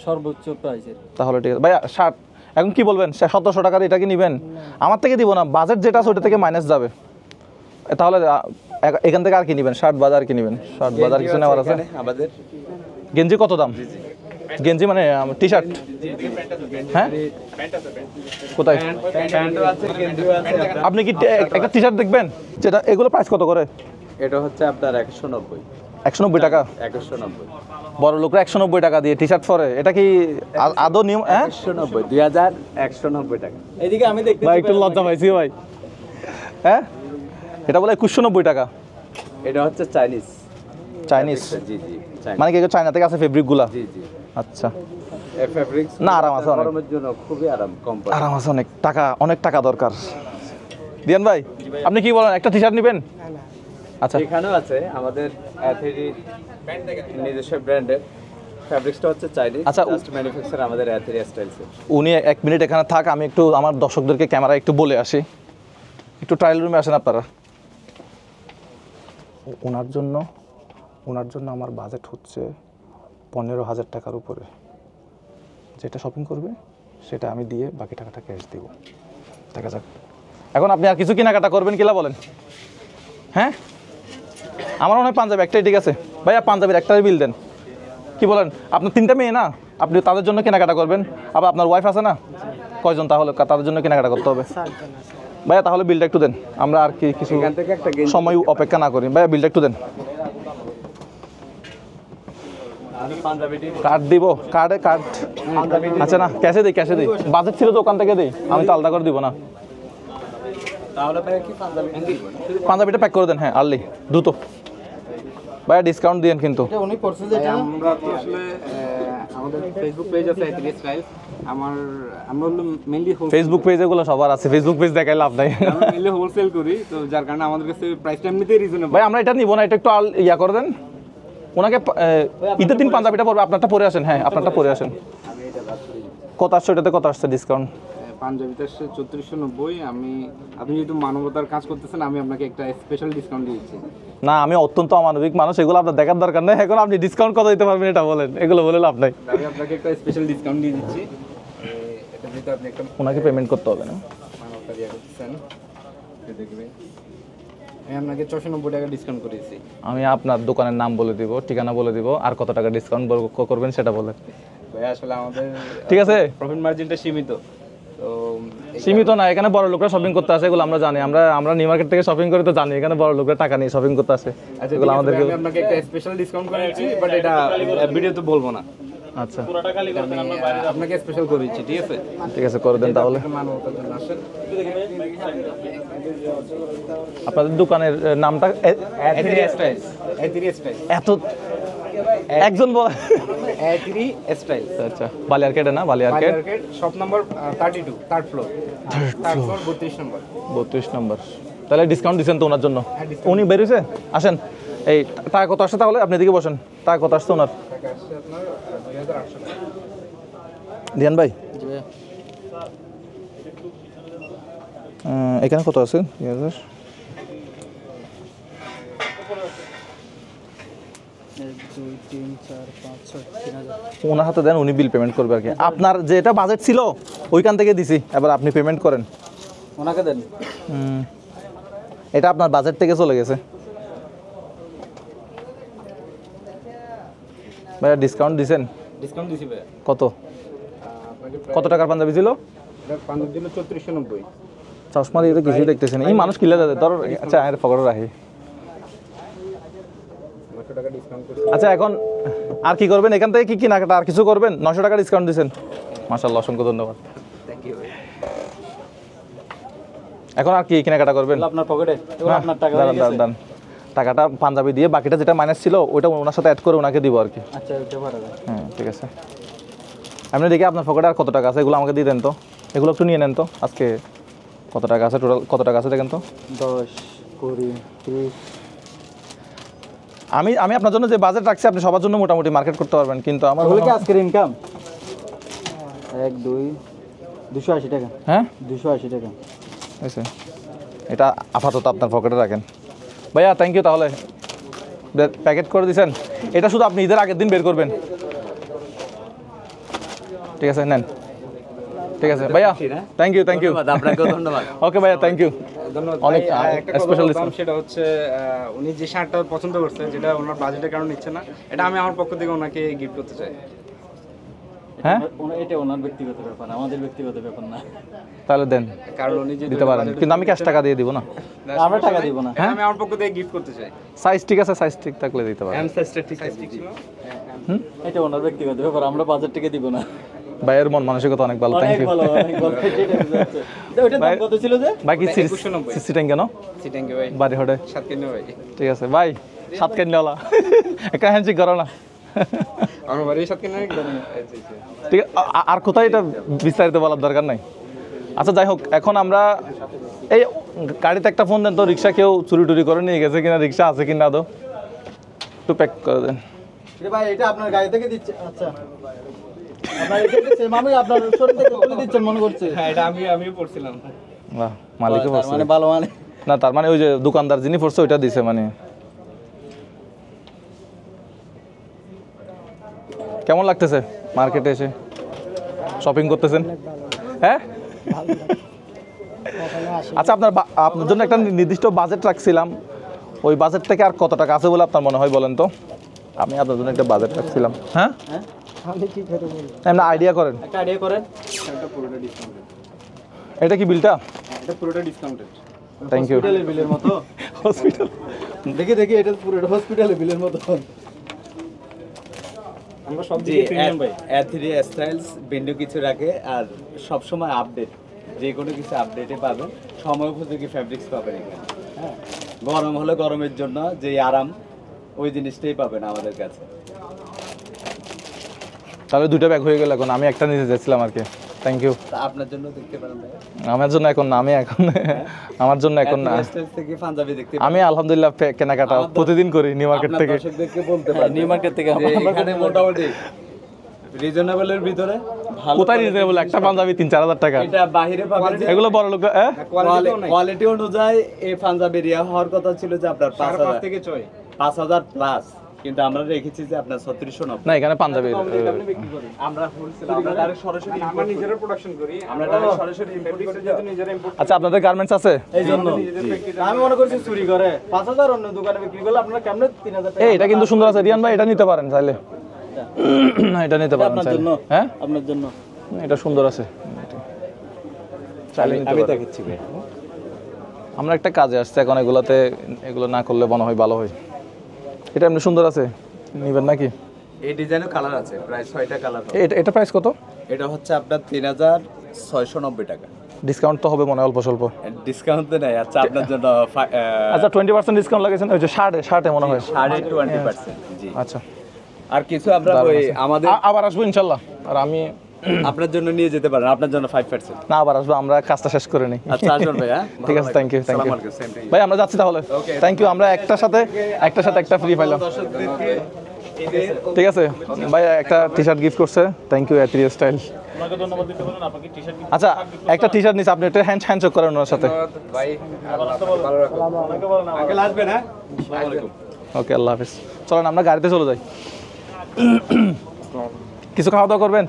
সর্বোচ্চ প্রাইসের। তাহলে ঠিক আছে। ভাইয়া শার্ট এখন কি বলবেন? 1700 টাকার এটা কি নেবেন? আমার থেকে দিব না, বাজেট যেটা আছে ওটা থেকে মাইনাস যাবে। তাহলে এখান থেকে আর কি নেবেন? শার্ট বাজার কি নেবেন? শার্ট বাজার কিছু নেওয়ার আছে? আমাদের গেঞ্জি কত দাম? গেঞ্জি মানে টি শার্ট? হ্যাঁ কোথায়? প্যান্টও আছে, গেঞ্জিও আছে। আপনি কি একটা টি শার্ট দেখবেন যেটা, এগুলো প্রাইস কত করে? এটা হচ্ছে আপনার 190। 190 টাকা? 190। বড় লোকরা 190 টাকা দিয়ে টি শার্ট পরে, এটা কি আদৌ নিয়ম? হ্যাঁ 190, 2190 টাকা। এদিকে আমি দেখতে ভাই একটু লজ্জা পাইছি ভাই। হ্যাঁ এটা বলে 2190 টাকা। এটা হচ্ছে চাইনিজ। চাইনিজ জি জি, চাইনিজ। মানে কি চায়না থেকে আছে ফেব্রিকগুলা? জি জি। আচ্ছা এই ফ্যাব্রিক্স না, আরাম আছে অনেক। গরমের জন্য খুবই আরাম, কমফর্ট। আরাম আছে অনেক, অনেক টাকা দরকার। দিয়ান ভাই আপনি কি বলেন, একটা টি শার্ট নেবেন? আচ্ছা এখানেও আছে আমাদের অ্যাথেরি নিজস্ব ব্র্যান্ডের। ফ্যাব্রিক্সটা হচ্ছে চাইনিজ, আচ্ছা, জাস্ট ম্যানুফ্যাকচার আমাদের অ্যাথেরি স্টাইলসে। উনি 1 মিনিট এখানে থাক, আমি একটু আমার দর্শকদেরকে ক্যামেরা একটু বলে আসি। একটু ট্রায়াল রুমে আসেন আপনারা। ওনার জন্য আমার বাজেট হচ্ছে 15,000 টাকার উপরে। যেটা শপিং করবে সেটা আমি দিয়ে বাকি টাকাটা ক্যাশ দিব। দেখা যাক এখন আপনি আর কিছু কেনাকাটা করবেন কিলা বলেন? হ্যাঁ আমার মনে হয় পাঞ্জাবি একটাই ঠিক আছে। ভাইয়া পাঞ্জাবির একটাই বিল দেন। কি বলেন? আপনার 3টা মেয়ে না, আপনি তাদের জন্য কেনাকাটা করবেন, আবার আপনার ওয়াইফ আছে না, কয়জন? তাহলে তাদের জন্য কেনাকাটা করতে হবে। চারজন আছে। ভাইয়া তাহলে বিলটা একটু দেন, আমরা আর কি কিছু এখান থেকে একটা গেঞ্জি সময় অপেক্ষা না করি। ভাইয়া বিলটা একটু দেন। কার্ড দিব? কার্ড আচ্ছা না, ক্যাশে দিই, ক্যাশে দিই। বাজেট ছিল তো ওখান থেকে দিই, আমি তো আলাদা করে দিব না। তাহলে ভাই কি পাঞ্জাবি দিবেন? পাঞ্জাবিটা প্যাক করে দেন, হ্যাঁ আর্লি দ্রুত। ভাইয়া ডিসকাউন্ট দিয়েন কিন্তু। উনি পড়ছে যেটা আমরা তো আসলে আমাদের ফেসবুক পেজ আছে অ্যাথেরি স্টাইল। আমরা হলো মেইনলি ফেসবুক পেজ এগুলো সবার আছে, ফেসবুক পেজ দেখাই লাভ নাই। মেইনলি হোলসেল করি, তো যার কারণে আমাদের কাছে প্রাইসটা এমনিতেই রিজনেবল। ভাই আমরা এটা নিব না, এটা একটু ইয়া করে দেন ওনাকে। ঈদের দিন পাঞ্জাবিটা পরবে, আপনারটা পরে আসেন। হ্যাঁ আপনারটা পরে আসেন। কত আসছে ওটাতে? কত আসছে ডিসকাউন্ট? পাঞ্জাবিতে আসছে 3490। আপনি যেহেতু মানবতার কাজ করতেছেন, আমি আপনাকে একটা স্পেশাল ডিসকাউন্ট দিয়েছি। না আমি অত্যন্ত অমানবিক মানুষ, এগুলো আপনার দেখার দরকার নেই। এখন আপনি ডিসকাউন্ট কত দিতে পারবেন এটা বলেন, এগুলো বলে লাভ নাই। আমি আপনাকে একটা স্পেশাল ডিসকাউন্ট দিয়ে দিচ্ছি। এটা যেহেতু আপনি একটা ওনাকে পেমেন্ট করতে হবে না? মানবতা দিয়ে করতেছেন, দেখবেন আমি আপনাকে 690 টাকা ডিসকাউন্ট করেছি। আমি আপনার দোকানের নাম বলে দিব, ঠিকানা বলে দিব, আর কত টাকা ডিসকাউন্ট করবেন সেটা বলেন। ভাই আসলে আমাদের ঠিক আছে, প্রফিট মার্জিনটা সীমিত, তো সীমিত না। এখানে বড় লোকরা শপিং করতে আসে, এগুলো আমরা জানি। আমরা নিউ মার্কেট থেকে শপিং করে তো জানি এখানে বড় লোকরা টাকা নিয়ে শপিং করতে আসে। আচ্ছা এগুলো আমাদেরকে আমি আপনাকে একটা স্পেশাল ডিসকাউন্ট করেছি, বাট এটা ভিডিওতে বলবো না। আচ্ছা আমি আপনাকে স্পেশাল করে দিচ্ছি, ঠিক আছে? ঠিক আছে করে দেন তাহলে। মানবতার জন্য আসেন। আপনাদের দোকানের নামটা অ্যাথেরি স্টাইল। অ্যাথেরি স্টাইল। এত একজন বলে? অ্যাথেরি স্টাইল। আচ্ছা বালিয়ারকেটে না? বালিয়ারকেট market shop number 32, third floor. 32 নম্বর। 32 নম্বর। তাহলে ডিসকাউন্ট দিচ্ছেন তো ওনার জন্য? হ্যাঁ, discount। উনি বেরিয়েছে, আসেন। এই টাকা কত আসছে তাহলে? আপনি এদিকে বসেন। টাকা কত আসছে ওনার? টাকা আসছে আপনার 2800 টাকা। দিয়ান ভাই এখানে কত আছে? 2000। ওনার হাতে দেন, উনি বিল পেমেন্ট করবে আর কি। আপনার যেটা বাজেট ছিল ওইখান থেকে দিছি, এবার আপনি পেমেন্ট করেন। ওনাকে দেন। এটা আপনার বাজেট থেকে চলে গেছে ভাইয়া। ডিসকাউন্ট দিছেন ডিসকাউন্ট দিছি ভাই। কত? আপনাকে কত টাকার পাঞ্জাবি ছিল? পাঞ্জাবি দিল 3490। চশমা দিয়ে তো কিছুই দেখতেছি না। এই মানুষ কিলে দেয় ধর। আচ্ছা এর পকেটে রাখি। 900 টাকা ডিসকাউন্ট করে। আচ্ছা এখন আর কি করবেন এখান থেকে? কি কেনাকাটা আর কিছু করবেন? 900 টাকা ডিসকাউন্ট দিয়েছেন, মাশাআল্লাহ, অসংখ্য ধন্যবাদ। থ্যাংক ইউ ভাই। এখন আর কি কেনাকাটা করবেন? আপনার পকেটে আপনার টাকা দাঁড়ান দাঁড়ান দাঁড়ান, টাকাটা পাঞ্জাবি দিয়ে বাকিটা যেটা মাইনাস ছিল ওইটা ওনার সাথে অ্যাড করে ওনাকে দিব আর কি। আচ্ছা ওটা পারা যায়। হ্যাঁ ঠিক আছে। আপনি দেখি আপনার পকেটে আর কত টাকা আছে, এগুলো আমাকে দিয়ে দেন তো। এগুলো একটু নিয়ে নেন তো। আজকে কত টাকা আছে টোটাল? কত টাকা আছে দেখেন তো। 10, 20, 30। আমি আপনার জন্য যে বাজেট রাখছি আপনি সবার জন্য মোটামুটি মার্কেট করতে পারবেন, কিন্তু আমার তাহলে কি আজকের ইনকাম 1, 2, 280 টাকা। হ্যাঁ 280 টাকা। হয়েছে। এটা আপাতত আপনার পকেটে রাখেন ভাইয়া। Thank you. তাহলে প্যাকেট করে দিয়েছেন। এটা শুধু আপনি ঈদের আগের দিন বের করবেন, ঠিক আছে? নেন, ঠিক আছে ভাইয়া। Thank you, thank you. আপনাকেও ধন্যবাদ। ওকে ভাইয়া, থ্যাংক ইউ। ধন্যবাদ। অনেক একটা কথা স্পেশাল বলতাম, সেটা হচ্ছে উনি যে শার্টটা পছন্দ করছে, যেটা ওনার বাজেটের কারণে নিচ্ছে না, এটা আমি আমার পক্ষ থেকে ওনাকে গিফট করতে চাই। হ্যাঁ এটা ওনার ব্যক্তিগত ব্যাপার, আমাদের ব্যক্তিগত ব্যাপার না। তাহলে দেন, কারণ উনি যে দিতে পারেন, কিন্তু আমি ক্যাশ টাকা দিয়ে দিব না। আমরা টাকা দিব না। এটা আমি আমার পক্ষ থেকে গিফট করতে চাই। সাইজ ঠিক আছে, সাইজ ঠিক থাকলে দিতে পারেন। সাইজটা ঠিক ছিল। এটা ওনার ব্যক্তিগত ব্যাপার, আমরা বাজার থেকে দিব না। ভাইয়ের মন মানসিকতা অনেক ভালো। থ্যাংক অনেক ইউ ভালো, অনেক ভালো। সেটা বুঝাচ্ছে। ওইটা দাম কত ছিল যে? ভাই কি 2190 সিসি ট্যাঙ্ক কেন থ্যাংক ইউ ভাই। বাড়ি হটে? 7 কিলো ভাই। ঠিক আছে ভাই, 7 কেনওয়ালা একটা হ্যান্ডশেক করো না। আমার বাড়ি 7 কিলো ঠিক আছে, আর কোথায় এটা বিস্তারিত বলার দরকার নাই। আচ্ছা যাই হোক, এখন আমরা এই গাড়িতে একটা ফোন দেন তো, রিক্সা কেউ চুরি টুরি করে নিয়ে গেছে কিনা, রিক্সা আছে কিনা আদৌ একটু প্যাক করে দেন। ভাই এটা আপনার গাড়ি থেকে দিচ্ছে। আচ্ছা আপনার এটা দিচ্ছে, আমি আপনার শরীর থেকে তুলে দিচ্ছেন মনে করছে। হ্যাঁ, এটা আমিও পড়ছিলাম। বাহ, মালিকও বলছে মানে ভালো মানে। না, তার মানে ওই যে দোকানদার যিনি পড়ছে ওইটা দিছে মানে। কেমন লাগতেছে মার্কেটে এসে শপিং করতেছেন? হ্যাঁ আচ্ছা, আপনার জন্য একটা নির্দিষ্ট বাজেট রাখছিলাম, ওই বাজেট থেকে আর কত টাকা আছে বলে আপনার মনে হয় বলেন তো? আমি আপনার জন্য একটা বাজেট রাখছিলাম। হ্যাঁ আমি কি করে বলবো? এমনি আইডিয়া করেন। একটা আইডিয়া করেন। এটা পুরোটা ডিসকাউন্টেড। এটা কি বিলটা? এটা পুরোটা ডিসকাউন্টেড। Thank you. হসপিটালের বিলের মতো। হসপিটাল দেখি দেখি, এটা পুরোটা হসপিটালের বিলের মতো। আমরা সব জি, দিকে প্রিমিয়াম ভাই। A3 স্টাইলস ভিন্ন কিছু রাখে, আর সব সময় আপডেট, যে কোনো কিছু আপডেটে পাবেন, সময় উপযোগী ফ্যাব্রিক্স পাবেন এখানে। হ্যাঁ, গরম হলে গরমের জন্য যে আরাম, ওই জিনিসটাই পাবেন আমাদের কাছে। তাহলে দুটো ব্যাগ হয়ে গেল, এখন আমি একটা নিতে যাচ্ছিলাম আর কি। Thank you. তা আপনার জন্য দেখতে পারেন ভাই। আমার জন্য এখন না, আমি এখন আমার জন্য এখন না। A3 স্টাইলস থেকে পাঞ্জাবি দেখতে আমি আলহামদুলিল্লাহ কেনাকাটা প্রতিদিন করি নিউ মার্কেট থেকে। দর্শকদেরকে বলতে পারেন নিউ মার্কেট থেকে যে এখানে মোটামুটি রিজনেবলের ভিতরে ভালো কোথায় নিতে বলে একটা পাঞ্জাবি 3-4 হাজার টাকা? এটা বাইরে পাবেন যে এগুলো বড় লোক কোয়ালিটি অনুযায়ী এই পাঞ্জাবি রিয়া হওয়ার কথা ছিল যে আপনার 5 থেকে 6। 5000 প্লাস, কিন্তু আমরা রেখেছি যে আপনার 3690। না, এখানে পাঞ্জাবি আমরা হোলসেল, আমরা ডাইরেক্ট সরাসরি আমরা নিজেরা প্রোডাকশন করি। আমরা ডাইরেক্ট সরাসরি ইম্পোর্ট করে যেহেতু নিজেরা ইম্পোর্ট আচ্ছা, আপনাদের গার্মেন্টস আছে? এই জন্য আমি মনে করছি চুরি করে 5000 অন্য দোকানে বিক্রি করলে আপনারা কেমনে 3000 টাকা? এই এটা কিন্তু সুন্দর আছে রিয়ান ভাই, এটা নিতে পারেন চাইলে। এটা নিতে পারেন আপনার চাইলে। জন্য। হ্যাঁ আপনার জন্য এটা সুন্দর আছে, চাইলে নিতে আমি পারেন। দেখাচ্ছি ভাই। আমরা একটা কাজে আসছি এখন, এগুলো না করলে মনে হয় ভালো হয়। এটা এমনি সুন্দর আছে, নিবেন নাকি? এই ডিজাইনের কালার আছে, প্রায় 6টা কালার। এটা প্রাইস কত? এটা হচ্ছে আপনার 3690 টাকা। ডিসকাউন্ট তো হবে মনে হয় অল্প স্বল্প। ডিসকাউন্ট তো নাই। আচ্ছা, আপনার জন্য আচ্ছা 20% ডিসকাউন্ট লাগেছেন ওই যে শার্টে মনে হয়। 20%। জি, আচ্ছা, আর কিছু আমরা ওই আমাদের আবার আসবো ইনশাল্লাহ। আর আমি আপনার জন্য নিয়ে যেতে পারেন, আপনার জন্য 5%। না, আবার আসবো, আমরা কাজটা শেষ করে নিই। আচ্ছা, আসবেন ভাই। হ্যাঁ, ঠিক আছে, থ্যাংক ইউ, থ্যাংক ইউ আসসালামু আলাইকুম, same to you। ভাই। আমরা যাচ্ছি তাহলে। Thank you. আমরা একটার সাথে একটা ফ্রি পাইলাম। ঠিক আছে ভাই, একটা টি শার্ট গিফট করছে। Thank you A3 style. আচ্ছা, একটা টি শার্ট নিচ্ছে, আপনি একটা হ্যান্ডশেক করেন ওনার সাথে। ভাই ভালো রাখো। আঙ্কেল আসবেন। হ্যাঁ, আসসালামু আলাইকুম। ওকে, আল্লাহ হাফিজ। চলেন আমরা গাড়িতে চলে যাই। কিছু খাওয়া দাওয়া করবেন?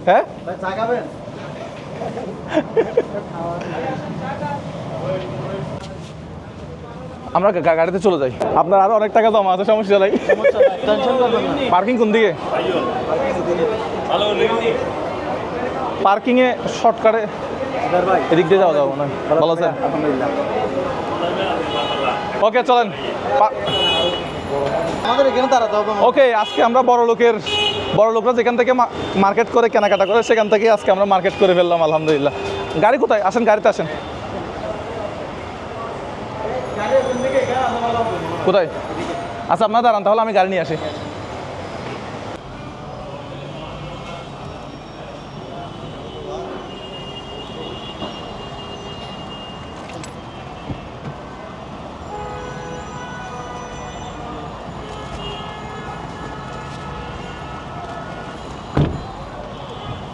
হ্যাঁ, আমরা গাড়িতে চলে যাই। আপনার আরো অনেক টাকা জমা আছে, সমস্যা নাই। পার্কিং কোন দিকে? পার্কিং এ শর্টকাটে এদিক দিয়ে যাওয়া যাবে না। ভালো আছেন? ওকে চলেন। আমাদের এখানে দাঁড়াতে হবে। ওকে, আজকে আমরা বড় লোকরা যেখান থেকে মার্কেট করে কেনাকাটা করে সেখান থেকে আজকে আমরা মার্কেট করে ফেললাম, আলহামদুলিল্লাহ। গাড়ি কোথায়? আসেন, গাড়িতে আসেন। কোথায়? আচ্ছা আপনার দাঁড়ান, তাহলে আমি গাড়ি নিয়ে আসি।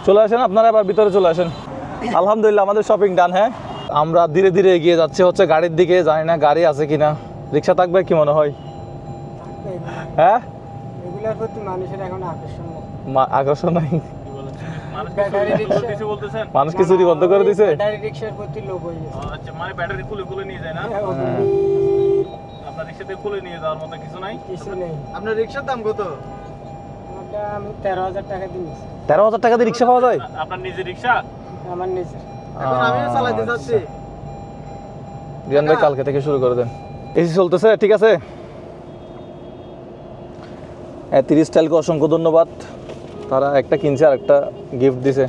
চলে আসেন আপনারা, এবার ভিতরে চলে আসেন। আলহামদুলিল্লাহ আমাদের শপিং ডান। হ্যাঁ, আমরা ধীরে ধীরে এগিয়ে যাচ্ছি হচ্ছে গাড়ির দিকে। জানি না গাড়ি আছে কিনা, রিক্সা থাকবে কি মনে হয়? হ্যাঁ, এগুলোর প্রতি মানুষের এখন আকর্ষণ নেই। আকর্ষণ নাই, ব্যাটারি রিক্সা মানুষ কি চুরি বন্ধ করে দিছে? ব্যাটারি রিক্সার প্রতি লোভ হয়ে গেছে। আচ্ছা, মানে ব্যাটারি খুলে নিয়ে যায় না? আপনার রিক্সাতে খুলে নিয়ে যাওয়ার মতো কিছু নাই? কিছু নেই। আপনার রিক্সার দাম কত? ওটা আমি 13,000 টাকা দিয়েছি। 13,000 টাকা দিয়ে রিক্সা পাওয়া যায়? আপনার নিজের রিক্সা? আমার নিজের। এখন আমি চালাতে যাচ্ছি। রিয়ান ভাই কালকে থেকে শুরু করে দেন। এসি চলতেছে, ঠিক আছে। 30 স্টাইলকে অসংখ্য ধন্যবাদ, তারা একটা কিনছে আর একটা গিফট দিছে।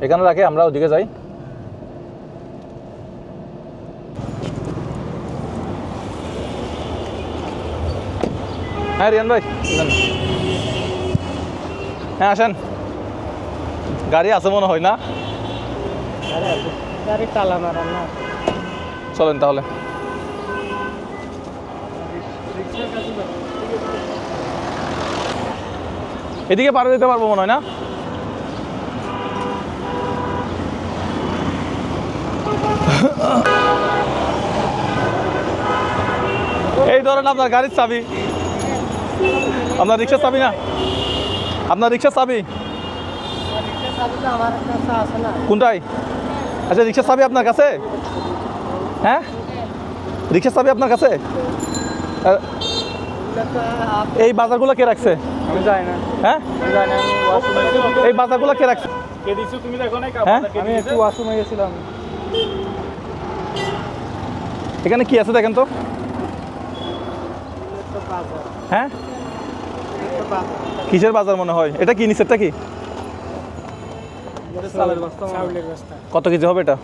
এখানে রাখে, আমরা ওদিকে যাই। হ্যাঁ রিয়ান ভাই, হ্যাঁ আসেন। গাড়ি আছে মনে হয় না? গাড়ি তালা মারা না। চলেন তাহলে। এদিকে পার দিতে পারবো মনে হয় না? এই ধরেন আপনার গাড়ির চাবি। আপনার রিক্সার চাবি না? আপনার রিক্সার চাবি আমার কাছে আছে না। কোনটাই? আচ্ছা, রিক্সার চাবি আপনার কাছে? হ্যাঁ, রিক্সার চাবি আপনার কাছে? এই বাজারগুলো কে রাখছে? আমি জানি না। হ্যাঁ, আমি জানি না। এই বাজারগুলো কে রাখছে? কে দিছো তুমি দেখো নাই? হ্যাঁ, আমি একটু ওয়াশরুমে গেছিলাম। এখানে কি আছে দেখেন তো। হ্যাঁ, কিসের বাজার মনে হয়? এটা কি নিচেরটা কি? চাউলের বস্তা। কত কেজি হবে এটা?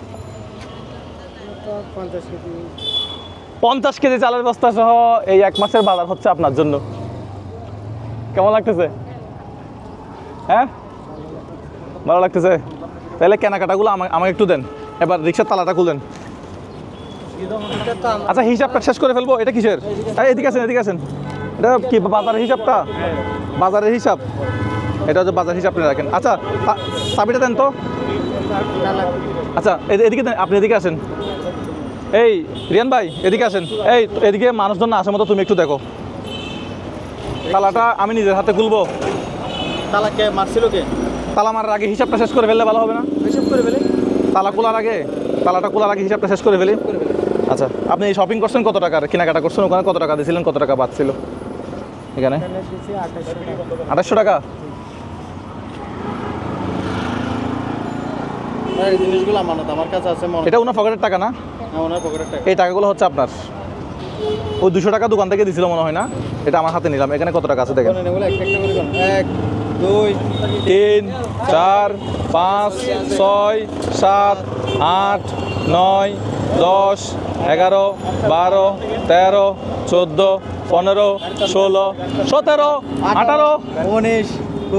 50 কেজি। 50 কেজি চালের বস্তা সহ এই 1 মাসের বাজার হচ্ছে আপনার জন্য। কেমন লাগতেছে? হ্যাঁ, ভালো লাগতেছে? তাহলে কেনাকাটাগুলো আমাকে একটু দেন। এবার রিক্সার তালাটা খুলেন। আচ্ছা, হিসাবটা শেষ করে ফেলবো। এটা কিসের? এদিকে আছেন, এদিকে আছেন। এটা কি বাজারের হিসাবটা? বাজারের হিসাব এটা হচ্ছে বাজার হিসাব আপনি রাখেন। আচ্ছা, চাবিটা দেন তো। আচ্ছা, এদিকে দেন, আপনি এদিকে আসেন। এই রিয়ান ভাই এদিকে আসেন। এই এদিকে মানুষজন না আসার মতো তুমি একটু দেখো। তালাটা আমি নিজের হাতে খুলবো। তালা কে মারছিল কে? তালা মারার আগে হিসাবটা শেষ করে ফেললে ভালো হবে না? হিসাব করে ফেলে। তালা খোলার আগে, তালাটা খোলার আগে হিসাবটা শেষ করে ফেলি। আচ্ছা, আপনি শপিং করছেন কত টাকার? কেনাকাটা করছেন ওখানে কত টাকা দিয়েছিলেন? কত টাকা বাঁচছিল এখানে? 2800 টাকা। এই জিনিসগুলো আমানত আমার কাছে আছে মনে। এটা ওনার পকেটের টাকা না? হ্যাঁ, ওনার পকেটের টাকা। এই টাকাগুলো হচ্ছে আপনার। ওই 200 টাকা দোকান থেকে দিছিল মনে হয় না? এটা আমার হাতে নিলাম। এখানে কত টাকা আছে দেখেন। এগুলো একটা একটা করে 1 2 3 4 5 6 7 8 9 10 11 12 13 14 15 16 17 18 19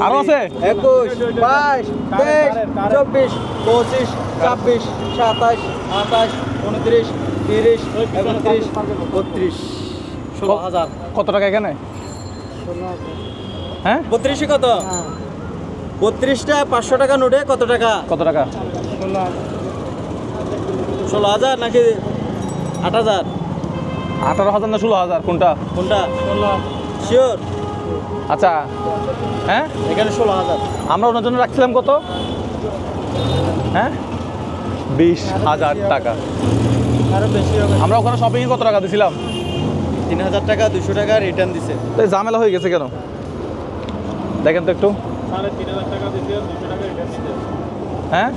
আরো আছে? 21 22 23 24 25 26 27 28 29 30 31 32 16,000। কত টাকা এখানে? হ্যাঁ, 32 কত? 32টা 500 টাকা নোটে কত টাকা? কত টাকা? 16,000 নাকি 8,000? 18,000 না 16,000 কোনটা? কোনটা শিওর? আচ্ছা হ্যাঁ, এখানে 16,000। আমরা ওনার জন্য রাখছিলাম কত? হ্যাঁ 20,000 টাকা। আরো বেশি হবে। আমরা ওখানে শপিংয়ে কত টাকা দিছিলাম? 3,000 টাকা 200 টাকা রিটার্ন দিছে। তো এই ঝামেলা হয়ে গেছে কেন দেখেন তো একটু। 3,500 টাকা দিতে 200 টাকা রিটার্ন দিতে। হ্যাঁ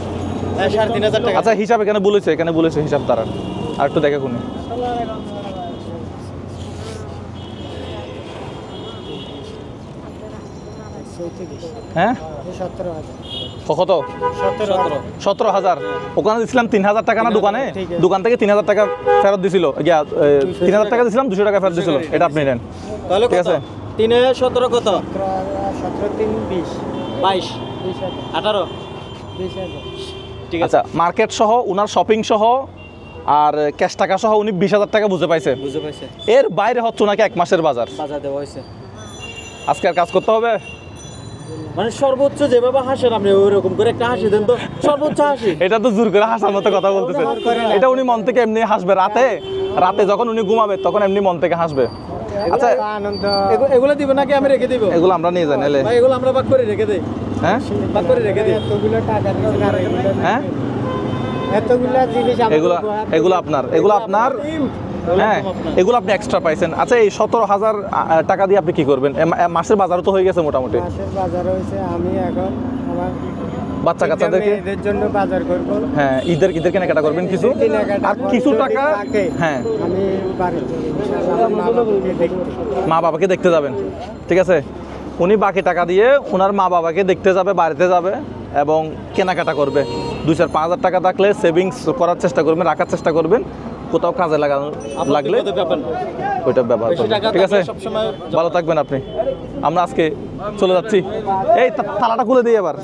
হ্যাঁ 3,500 টাকা। আচ্ছা হিসাব এখানে বলেছে, এখানে বলেছে হিসাব তারা, আর একটু দেখে শুনি। হ্যাঁ 17,000 কত? 17,000। ওখানে দিছিলাম 3,000 টাকা না দোকানে, দোকান থেকে 3,000 টাকা ফেরত দিছিল, 3,000 টাকা দিছিলাম, 200 টাকা ফেরত দিছিল, এটা আপনি নেন। তাহলে ঠিক কত? আছে 3 এ 17 কত? 17 3 20 22 20,000 18। 20,000 ঠিক আছে। আচ্ছা মার্কেট সহ ওনার শপিং সহ আর ক্যাশ টাকা সহ উনি 20,000 টাকা বুঝে পাইছে। বুঝে পাইছে। এর বাইরে হচ্ছে নাকি 1 মাসের বাজার। বাজার দেওয়া হয়েছে। আজকে আর কাজ করতে হবে। মানে সর্বোচ্চ যেভাবে হাসেন আপনি ওইরকম করে একটা হাসি দেন তো, সর্বোচ্চ হাসি। এটা তো জোর করে হাসার মতো কথা বলতেছেন। এটা উনি মন থেকে এমনি হাসবে, রাতে রাতে যখন উনি ঘুমাবে তখন এমনি মন থেকে হাসবে। আচ্ছা আনন্দ এগুলো দিব নাকি আমি রেখে দিব? এগুলো আমরা নিয়ে যাই নাহলে। ভাই এগুলো আমরা ভাগ করে রেখে দেই। হ্যাঁ ভাগ করে রেখে দিই। এতগুলো টাকা দিয়েছেন আর এগুলো হ্যাঁ এতগুলো জিনিস আমরা এগুলো উপহার এগুলো আপনার, এগুলো আপনার। হ্যাঁ এগুলো আপনি এক্সট্রা পাইছেন। আচ্ছা এই 17,000 টাকা দিয়ে আপনি কি করবেন? মাসের বাজারও তো হয়ে গেছে মোটামুটি। মাসের বাজার হয়েছে। আমি এখন আমার বাচ্চা কাচ্চাদেরকে এদের জন্য বাজার করব। হ্যাঁ ঈদের কেনাকাটা করবেন কিছু, কেনাকাটা আর কিছু যদি টাকা থাকে, হ্যাঁ আমি বাড়িতে ইনশাআল্লাহ আমার মা বাবাকে দেখতে। মা বাবাকে দেখতে যাবেন। ঠিক আছে উনি বাকি টাকা দিয়ে ওনার মা বাবাকে দেখতে যাবে, বাড়িতে যাবে এবং কেনাকাটা করবে। 2-4-5,000 টাকা থাকলে সেভিংস করার চেষ্টা করবেন, রাখার চেষ্টা করবেন, কোথাও কাজে লাগানো লাগলে ওইটা ব্যবহার করবেন। ঠিক আছে ভালো থাকবেন আপনি। আমরা আজকে চলে যাচ্ছি। এই তালাটা খুলে দিই এবার।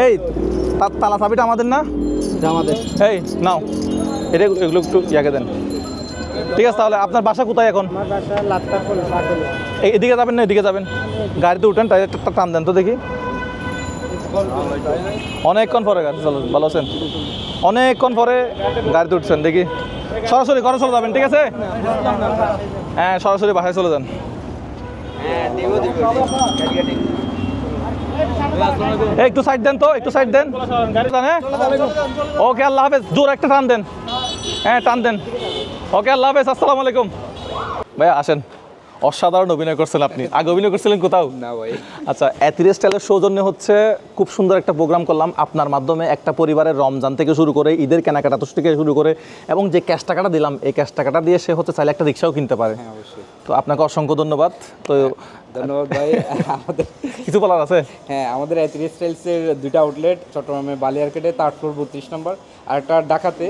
এই তালা চাবিটা আমাদের না? আমাদের। এই নাও এটা, এগুলো একটু ইয়াকে দেন। ঠিক আছে তাহলে আপনার বাসা কোথায় এখন? আমার বাসা লাত্তার কোল পাগল। এদিকে যাবেন না এদিকে যাবেন? গাড়িতে উঠেন, টায়ারটা টান দেন তো দেখি। অনেকক্ষণ পরে গাড়ি চলো, ভালো আছেন? অনেকক্ষণ পরে গাড়িতে উঠছেন, দেখি সরাসরি ঘরে চলে যাবেন। ঠিক আছে হ্যাঁ সরাসরি বাসায় চলে যান। একটু সাইড দেন তো, একটু সাইড দেন। ওকে আল্লাহ হাফেজ। জোর একটা টান দেন। হ্যাঁ টান দেন। ওকে আল্লাহ হাফেজ, আসসালামু আলাইকুম। ভাইয়া আসেন। অসাধারণ অভিনয় করছেন আপনি। আগে অভিনয় করছিলেন কোথাও? না ভাই। আচ্ছা অ্যাথিরেস স্টাইলের সৌজন্যে হচ্ছে খুব সুন্দর একটা প্রোগ্রাম করলাম আপনার মাধ্যমে। একটা পরিবারের রমজান থেকে শুরু করে ঈদের কেনাকাটা থেকে শুরু করে এবং যে ক্যাশ টাকাটা দিলাম এই ক্যাশ টাকাটা দিয়ে সে হচ্ছে চাইলে একটা রিক্সাও কিনতে পারে। হ্যাঁ অবশ্যই। তো আপনাকে অসংখ্য ধন্যবাদ। তো ধন্যবাদ ভাই। আমাদের কিছু বলার আছে? হ্যাঁ আমাদের অ্যাথিরেস স্টাইলসের 2টা আউটলেট, চট্টগ্রামে বালিয়ারকেটে 3rd ফ্লোর 32 নম্বর, আর একটা ঢাকাতে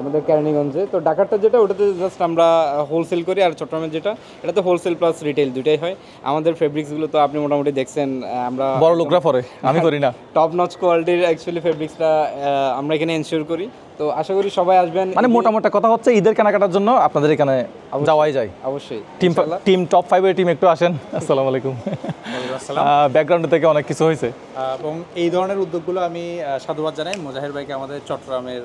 আমাদের কেরানীগঞ্জে। তো ঢাকারটা যেটা ওটাতে জাস্ট আমরা হোলসেল করি, আর চট্টগ্রামের যেটা এটাতে হোলসেল প্লাস রিটেল দুটাই হয়। আমাদের ফেব্রিক্সগুলো তো আপনি মোটামুটি দেখছেন, আমরা বড় লোকরা পরে, আমি করি না। টপ নচ কোয়ালিটির অ্যাকচুয়ালি ফেব্রিক্সটা আমরা এখানে এনশিওর করি। তো আশা করি সবাই আসবেন। মানে মোটামোটা কথা হচ্ছে ঈদের কেনাকাটার জন্য আপনাদের এখানে যাওয়াই যায়। অবশ্যই টিম টপ 5 এর টিম একটু আসেন। আসসালামু আলাইকুম। ব্যাকগ্রাউন্ড থেকে অনেক কিছু হয়েছে এবং এই ধরনের উদ্যোগগুলো আমি সাধুবাদ জানাই মোজাহির ভাইকে, আমাদের চট্টগ্রামের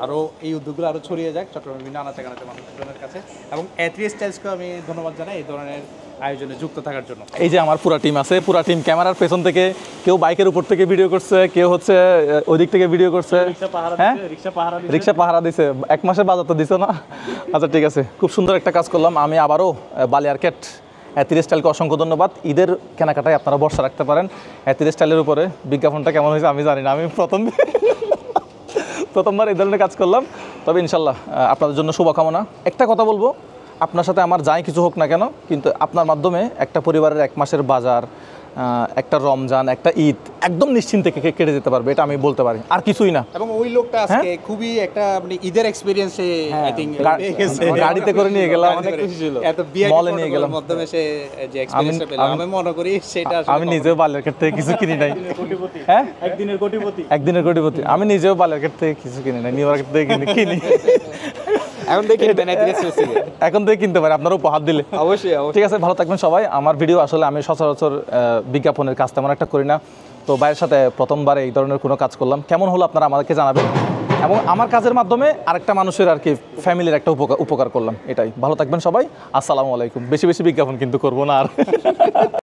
আরও এই উদ্যোগগুলো আরও ছড়িয়ে যাক চট্টগ্রামের বিভিন্ন আনাচে কানাচে মানুষজনের কাছে, এবং অ্যাথিরেস স্টাইলসকে আমি ধন্যবাদ জানাই এই ধরনের আয়োজনে যুক্ত থাকার জন্য। এই যে আমার পুরা টিম আছে, পুরা টিম ক্যামেরার পেছন থেকে, কেউ বাইকের উপর থেকে ভিডিও করছে, কেউ হচ্ছে ওই দিক থেকে ভিডিও করছে। হ্যাঁ রিক্সা পাহারা দিছে। 1 মাসের বাজার তো দিছো না? আচ্ছা ঠিক আছে, খুব সুন্দর একটা কাজ করলাম। আমি আবারও বালিয়ারকেট অ্যাথিরেস স্টাইলকে অসংখ্য ধন্যবাদ। ঈদের কেনাকাটায় আপনারা ভরসা রাখতে পারেন অ্যাথিরেস স্টাইলের উপরে। বিজ্ঞাপনটা কেমন হয়েছে আমি জানি না, আমি প্রথমবার এই ধরনের কাজ করলাম। তবে ইনশাল্লাহ আপনাদের জন্য শুভকামনা। একটা কথা বলবো, আপনার সাথে আমার যাই কিছু হোক না কেন, কিন্তু আপনার মাধ্যমে একটা পরিবারের 1 মাসের বাজার, একটা রমজান, একটা ঈদ একদম নিশ্চিন্তে কেটে যেতে পারবে, এটা আমি বলতে পারি, আর কিছুই না। এবং ওই লোকটা আজকে খুবই একটা মানে ঈদের এক্সপেরিয়েন্সে আই থিং গাড়িতে করে নিয়ে গেলাম, অনেক খুশি ছিল। এত মলে নিয়ে গেলাম, মাধ্যমে সে যে এক্সপেরিয়েন্সটা পেলাম আমি মনে করি সেটা আমি নিজেও বালিয়ারকেট থেকে কিছু কিনি নাই। হ্যাঁ একদিনের কোটিপতি। আমি নিজেও বালিয়ারকেট থেকে কিছু কিনি নাই, নিউ মার্কেট থেকে কিনি। এখন দেখি এথিরিস থেকে এখন থেকে কিনতে পারে আপনারা উপহার দিলে। অবশ্যই ঠিক আছে, ভালো থাকবেন সবাই। আমার ভিডিও আসলে আমি সচরাচর বিজ্ঞাপনের কাজ তেমন একটা করি না, তো ভাইয়ের সাথে প্রথমবার এই ধরনের কোনো কাজ করলাম। কেমন হলো আপনারা আমাদেরকে জানাবেন, এবং আমার কাজের মাধ্যমে আরেকটা মানুষের আর কি ফ্যামিলির একটা উপকার করলাম, এটাই। ভালো থাকবেন সবাই, আসসালামু আলাইকুম। বেশি বেশি বিজ্ঞাপন কিন্তু করবো না আর।